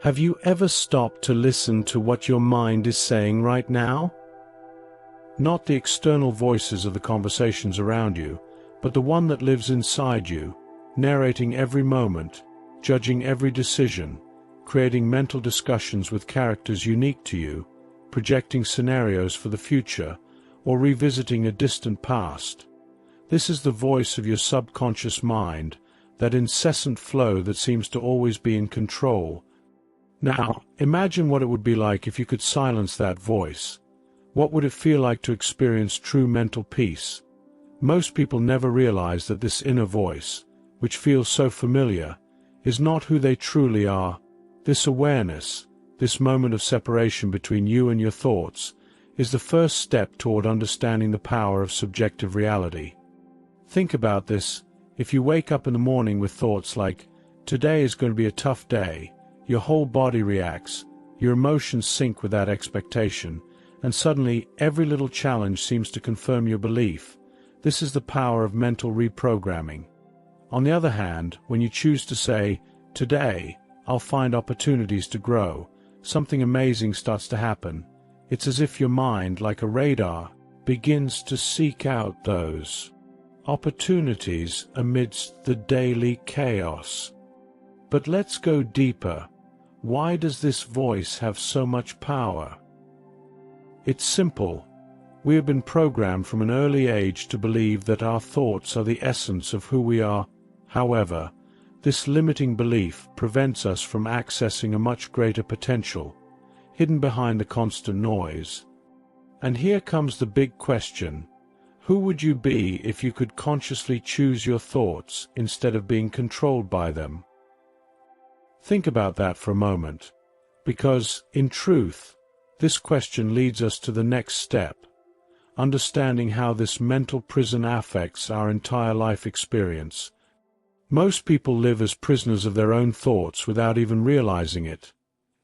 Have you ever stopped to listen to what your mind is saying right now? Not the external voices of the conversations around you, but the one that lives inside you, narrating every moment, judging every decision, creating mental discussions with characters unique to you, projecting scenarios for the future, or revisiting a distant past. This is the voice of your subconscious mind, that incessant flow that seems to always be in control. Now, imagine what it would be like if you could silence that voice. What would it feel like to experience true mental peace? Most people never realize that this inner voice, which feels so familiar, is not who they truly are. This awareness, this moment of separation between you and your thoughts, is the first step toward understanding the power of subjective reality. Think about this. If you wake up in the morning with thoughts like, "Today is going to be a tough day," your whole body reacts, your emotions sync with that expectation, and suddenly every little challenge seems to confirm your belief. This is the power of mental reprogramming. On the other hand, when you choose to say, "Today, I'll find opportunities to grow," something amazing starts to happen. It's as if your mind, like a radar, begins to seek out those opportunities amidst the daily chaos. But let's go deeper. Why does this voice have so much power? It's simple. We have been programmed from an early age to believe that our thoughts are the essence of who we are. However, this limiting belief prevents us from accessing a much greater potential, hidden behind the constant noise. And here comes the big question. Who would you be if you could consciously choose your thoughts instead of being controlled by them? Think about that for a moment, because, in truth, this question leads us to the next step, understanding how this mental prison affects our entire life experience. Most people live as prisoners of their own thoughts without even realizing it.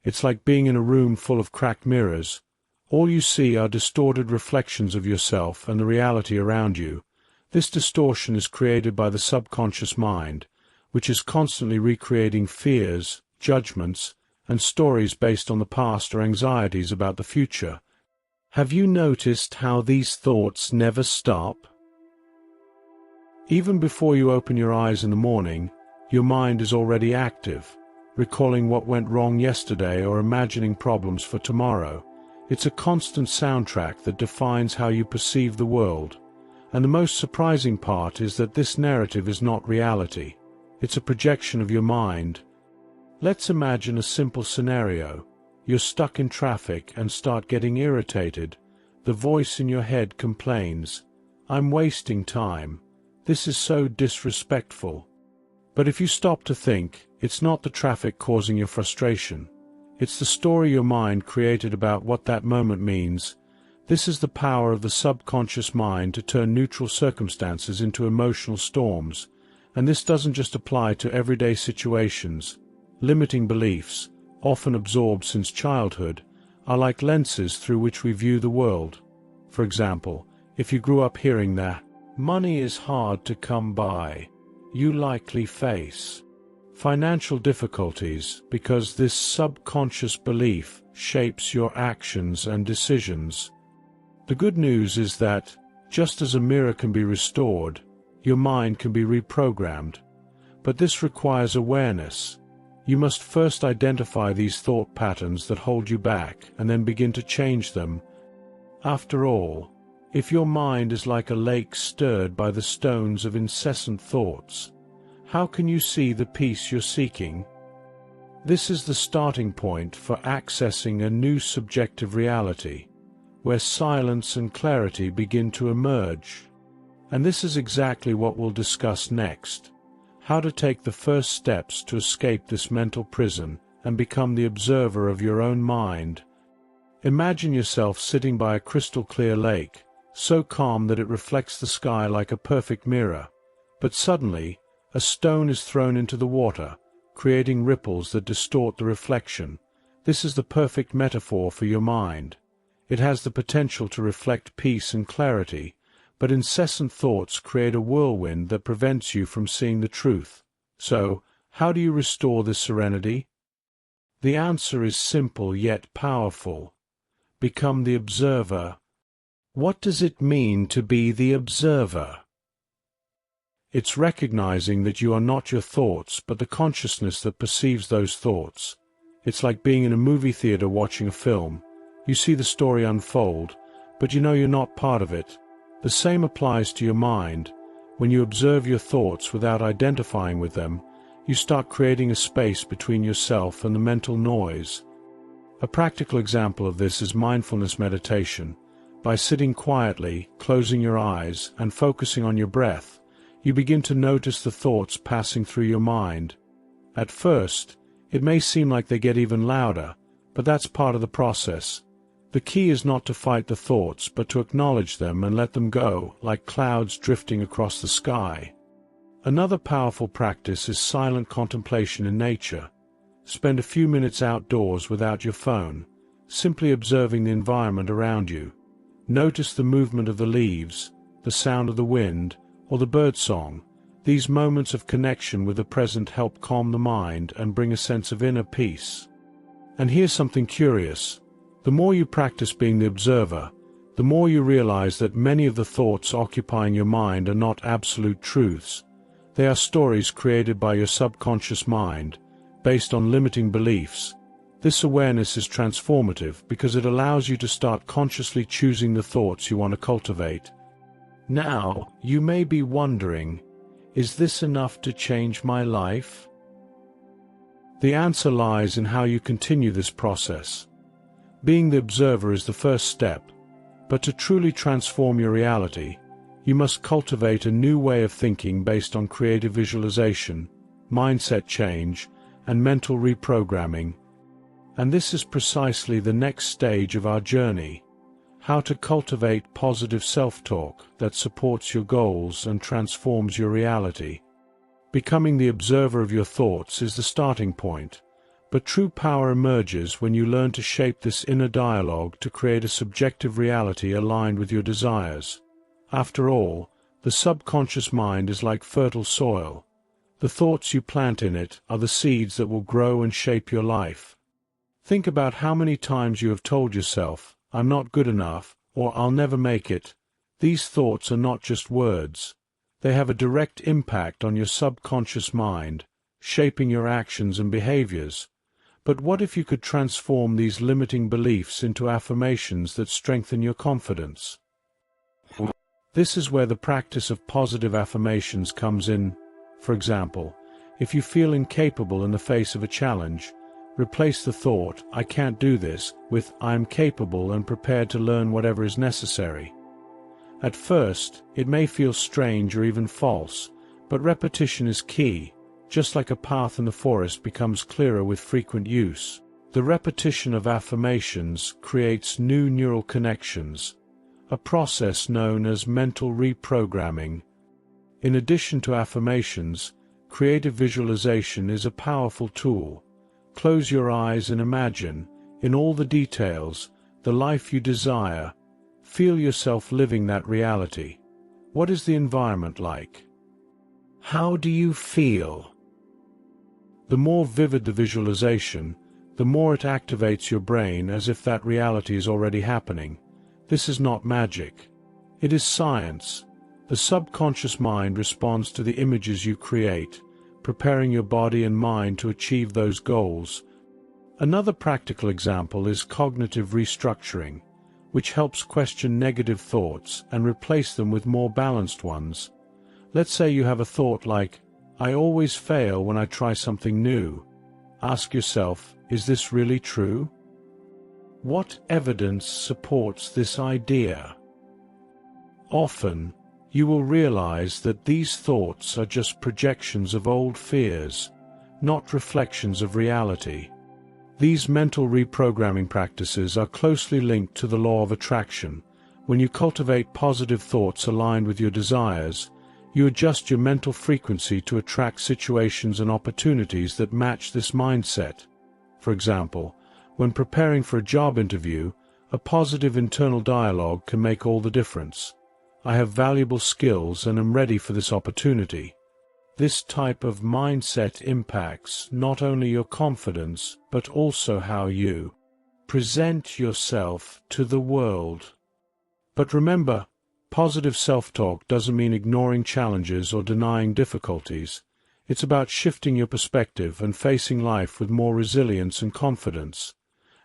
It's like being in a room full of cracked mirrors. All you see are distorted reflections of yourself and the reality around you. This distortion is created by the subconscious mind, which is constantly recreating fears, judgments, and stories based on the past or anxieties about the future. Have you noticed how these thoughts never stop? Even before you open your eyes in the morning, your mind is already active, recalling what went wrong yesterday or imagining problems for tomorrow. It's a constant soundtrack that defines how you perceive the world. And the most surprising part is that this narrative is not reality. It's a projection of your mind. Let's imagine a simple scenario. You're stuck in traffic and start getting irritated. The voice in your head complains, "I'm wasting time. This is so disrespectful." But if you stop to think, it's not the traffic causing your frustration. It's the story your mind created about what that moment means. This is the power of the subconscious mind to turn neutral circumstances into emotional storms. And this doesn't just apply to everyday situations. Limiting beliefs, often absorbed since childhood, are like lenses through which we view the world. For example, if you grew up hearing that money is hard to come by, you likely face financial difficulties because this subconscious belief shapes your actions and decisions. The good news is that, just as a mirror can be restored, your mind can be reprogrammed. But this requires awareness. You must first identify these thought patterns that hold you back and then begin to change them. After all, if your mind is like a lake stirred by the stones of incessant thoughts, how can you see the peace you're seeking? This is the starting point for accessing a new subjective reality, where silence and clarity begin to emerge. And this is exactly what we'll discuss next. How to take the first steps to escape this mental prison and become the observer of your own mind. Imagine yourself sitting by a crystal-clear lake, so calm that it reflects the sky like a perfect mirror. But suddenly, a stone is thrown into the water, creating ripples that distort the reflection. This is the perfect metaphor for your mind. It has the potential to reflect peace and clarity, but incessant thoughts create a whirlwind that prevents you from seeing the truth. So, how do you restore this serenity? The answer is simple yet powerful. Become the observer. What does it mean to be the observer? It's recognizing that you are not your thoughts, but the consciousness that perceives those thoughts. It's like being in a movie theater watching a film. You see the story unfold, but you know you're not part of it. The same applies to your mind. When you observe your thoughts without identifying with them, you start creating a space between yourself and the mental noise. A practical example of this is mindfulness meditation. By sitting quietly, closing your eyes, and focusing on your breath, you begin to notice the thoughts passing through your mind. At first, it may seem like they get even louder, but that's part of the process. The key is not to fight the thoughts, but to acknowledge them and let them go, like clouds drifting across the sky. Another powerful practice is silent contemplation in nature. Spend a few minutes outdoors without your phone, simply observing the environment around you. Notice the movement of the leaves, the sound of the wind, or the birdsong. These moments of connection with the present help calm the mind and bring a sense of inner peace. And here's something curious. The more you practice being the observer, the more you realize that many of the thoughts occupying your mind are not absolute truths. They are stories created by your subconscious mind, based on limiting beliefs. This awareness is transformative because it allows you to start consciously choosing the thoughts you want to cultivate. Now, you may be wondering, is this enough to change my life? The answer lies in how you continue this process. Being the observer is the first step, but to truly transform your reality, you must cultivate a new way of thinking based on creative visualization, mindset change, and mental reprogramming. And this is precisely the next stage of our journey. How to cultivate positive self-talk that supports your goals and transforms your reality. Becoming the observer of your thoughts is the starting point, but true power emerges when you learn to shape this inner dialogue to create a subjective reality aligned with your desires. After all, the subconscious mind is like fertile soil. The thoughts you plant in it are the seeds that will grow and shape your life. Think about how many times you have told yourself, "I'm not good enough," or "I'll never make it." These thoughts are not just words. They have a direct impact on your subconscious mind, shaping your actions and behaviors. But what if you could transform these limiting beliefs into affirmations that strengthen your confidence? This is where the practice of positive affirmations comes in. For example, if you feel incapable in the face of a challenge, replace the thought, "I can't do this," with "I am capable and prepared to learn whatever is necessary." At first, it may feel strange or even false, but repetition is key. Just like a path in the forest becomes clearer with frequent use, the repetition of affirmations creates new neural connections, a process known as mental reprogramming. In addition to affirmations, creative visualization is a powerful tool. Close your eyes and imagine, in all the details, the life you desire. Feel yourself living that reality. What is the environment like? How do you feel? The more vivid the visualization, the more it activates your brain as if that reality is already happening. This is not magic. It is science. The subconscious mind responds to the images you create, preparing your body and mind to achieve those goals. Another practical example is cognitive restructuring, which helps question negative thoughts and replace them with more balanced ones. Let's say you have a thought like, "I always fail when I try something new." Ask yourself, is this really true? What evidence supports this idea? Often, you will realize that these thoughts are just projections of old fears, not reflections of reality. These mental reprogramming practices are closely linked to the law of attraction. When you cultivate positive thoughts aligned with your desires, you adjust your mental frequency to attract situations and opportunities that match this mindset. For example, when preparing for a job interview, a positive internal dialogue can make all the difference. "I have valuable skills and am ready for this opportunity." This type of mindset impacts not only your confidence, but also how you present yourself to the world. But remember, positive self-talk doesn't mean ignoring challenges or denying difficulties. It's about shifting your perspective and facing life with more resilience and confidence.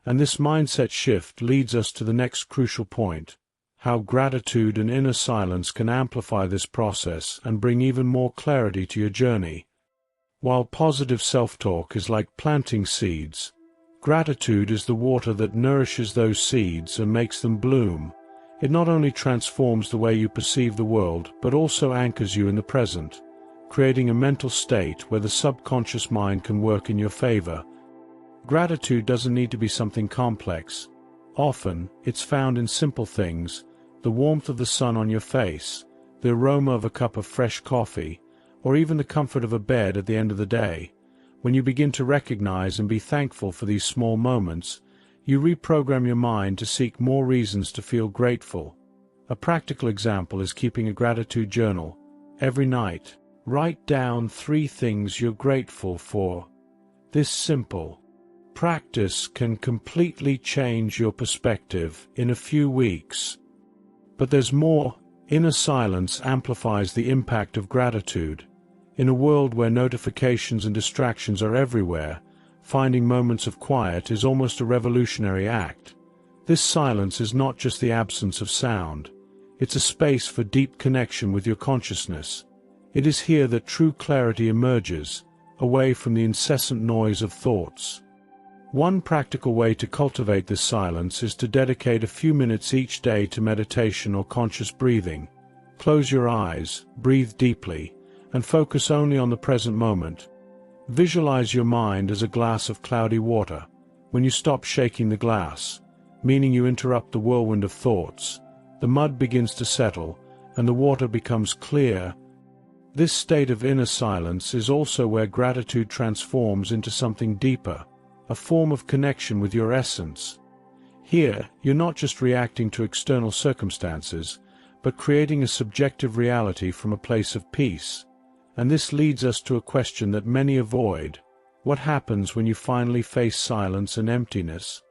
And this mindset shift leads us to the next crucial point: how gratitude and inner silence can amplify this process and bring even more clarity to your journey. While positive self-talk is like planting seeds, gratitude is the water that nourishes those seeds and makes them bloom. It not only transforms the way you perceive the world, but also anchors you in the present, creating a mental state where the subconscious mind can work in your favor. Gratitude doesn't need to be something complex. Often, it's found in simple things: the warmth of the sun on your face, the aroma of a cup of fresh coffee, or even the comfort of a bed at the end of the day. When you begin to recognize and be thankful for these small moments, you reprogram your mind to seek more reasons to feel grateful. A practical example is keeping a gratitude journal. Every night, write down 3 things you're grateful for. This simple practice can completely change your perspective in a few weeks. But there's more. Inner silence amplifies the impact of gratitude. In a world where notifications and distractions are everywhere, finding moments of quiet is almost a revolutionary act. This silence is not just the absence of sound. It's a space for deep connection with your consciousness. It is here that true clarity emerges, away from the incessant noise of thoughts. One practical way to cultivate this silence is to dedicate a few minutes each day to meditation or conscious breathing. Close your eyes, breathe deeply, and focus only on the present moment. Visualize your mind as a glass of cloudy water. When you stop shaking the glass, meaning you interrupt the whirlwind of thoughts, the mud begins to settle, and the water becomes clear. This state of inner silence is also where gratitude transforms into something deeper, a form of connection with your essence. Here, you're not just reacting to external circumstances, but creating a subjective reality from a place of peace. And this leads us to a question that many avoid: what happens when you finally face silence and emptiness?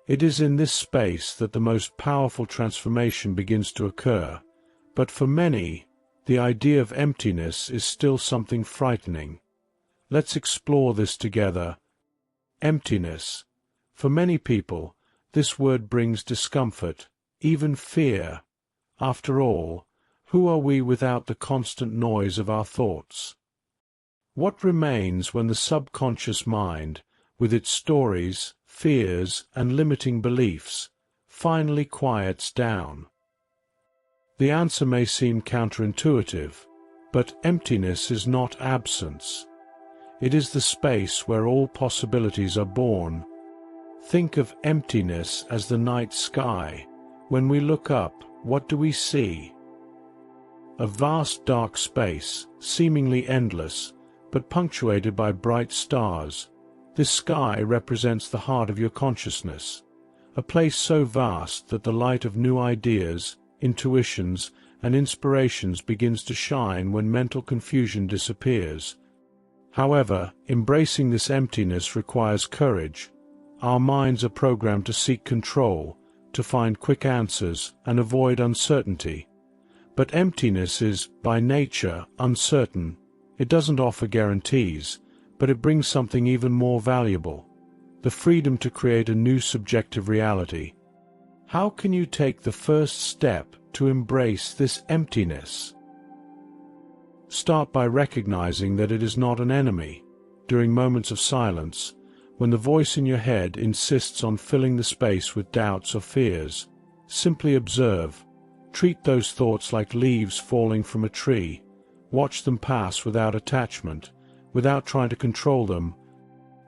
It is in this space that the most powerful transformation begins to occur. But for many, the idea of emptiness is still something frightening. Let's explore this together. Emptiness. For many people, this word brings discomfort, even fear. After all, who are we without the constant noise of our thoughts? What remains when the subconscious mind, with its stories, fears, and limiting beliefs, finally quiets down? The answer may seem counterintuitive, but emptiness is not absence. It is the space where all possibilities are born. Think of emptiness as the night sky. When we look up, what do we see? A vast dark space, seemingly endless, but punctuated by bright stars. This sky represents the heart of your consciousness, a place so vast that the light of new ideas, intuitions, and inspirations begins to shine when mental confusion disappears. However, embracing this emptiness requires courage. Our minds are programmed to seek control, to find quick answers, and avoid uncertainty. But emptiness is, by nature, uncertain. It doesn't offer guarantees, but it brings something even more valuable: the freedom to create a new subjective reality. How can you take the first step to embrace this emptiness? Start by recognizing that it is not an enemy. During moments of silence, when the voice in your head insists on filling the space with doubts or fears, simply observe. Treat those thoughts like leaves falling from a tree. Watch them pass without attachment, without trying to control them.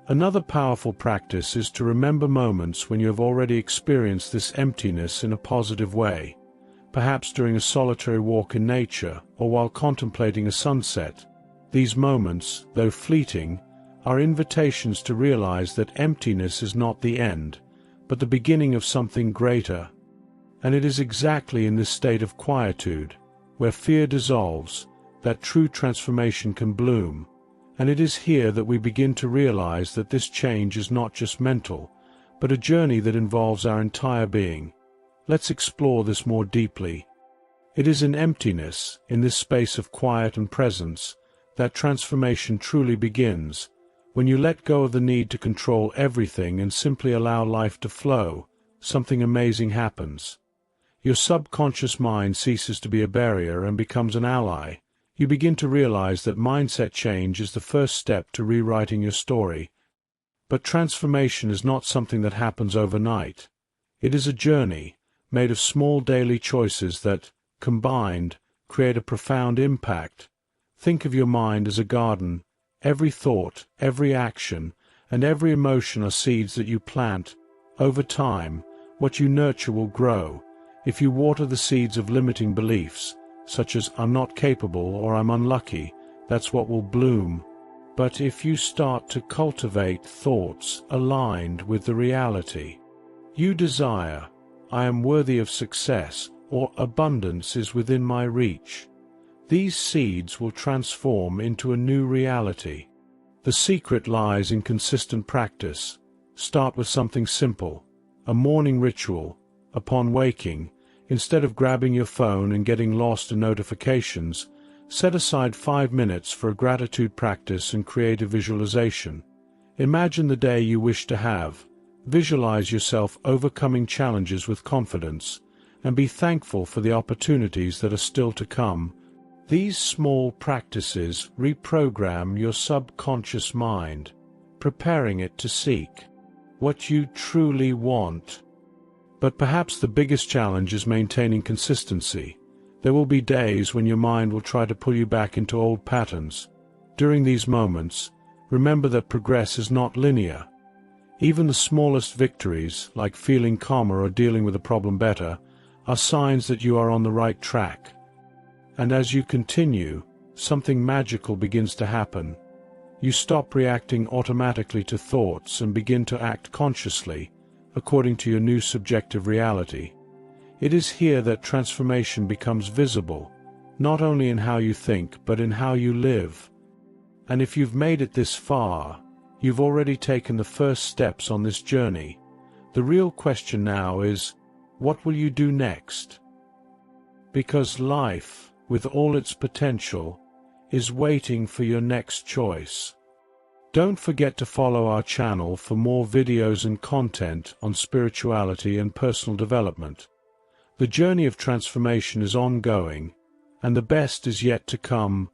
Another powerful practice is to remember moments when you have already experienced this emptiness in a positive way. Perhaps during a solitary walk in nature, or while contemplating a sunset. These moments, though fleeting, are invitations to realize that emptiness is not the end, but the beginning of something greater. And it is exactly in this state of quietude, where fear dissolves, that true transformation can bloom, and it is here that we begin to realize that this change is not just mental, but a journey that involves our entire being. Let's explore this more deeply. It is in emptiness, in this space of quiet and presence, that transformation truly begins. When you let go of the need to control everything and simply allow life to flow, something amazing happens. Your subconscious mind ceases to be a barrier and becomes an ally. You begin to realize that mindset change is the first step to rewriting your story. But transformation is not something that happens overnight. It is a journey, made of small daily choices that, combined, create a profound impact. Think of your mind as a garden. Every thought, every action, and every emotion are seeds that you plant. Over time, what you nurture will grow. If you water the seeds of limiting beliefs, such as "I'm not capable" or "I'm unlucky," that's what will bloom. But if you start to cultivate thoughts aligned with the reality you desire, "I am worthy of success," or "abundance is within my reach," these seeds will transform into a new reality. The secret lies in consistent practice. Start with something simple, a morning ritual. Upon waking, instead of grabbing your phone and getting lost in notifications, set aside 5 minutes for a gratitude practice and creative visualization. Imagine the day you wish to have. Visualize yourself overcoming challenges with confidence, and be thankful for the opportunities that are still to come. These small practices reprogram your subconscious mind, preparing it to seek what you truly want. But perhaps the biggest challenge is maintaining consistency. There will be days when your mind will try to pull you back into old patterns. During these moments, remember that progress is not linear. Even the smallest victories, like feeling calmer or dealing with a problem better, are signs that you are on the right track. And as you continue, something magical begins to happen. You stop reacting automatically to thoughts and begin to act consciously, according to your new subjective reality. It is here that transformation becomes visible, not only in how you think, but in how you live. And if you've made it this far, you've already taken the first steps on this journey. The real question now is, what will you do next? Because life, with all its potential, is waiting for your next choice. Don't forget to follow our channel for more videos and content on spirituality and personal development. The journey of transformation is ongoing, and the best is yet to come.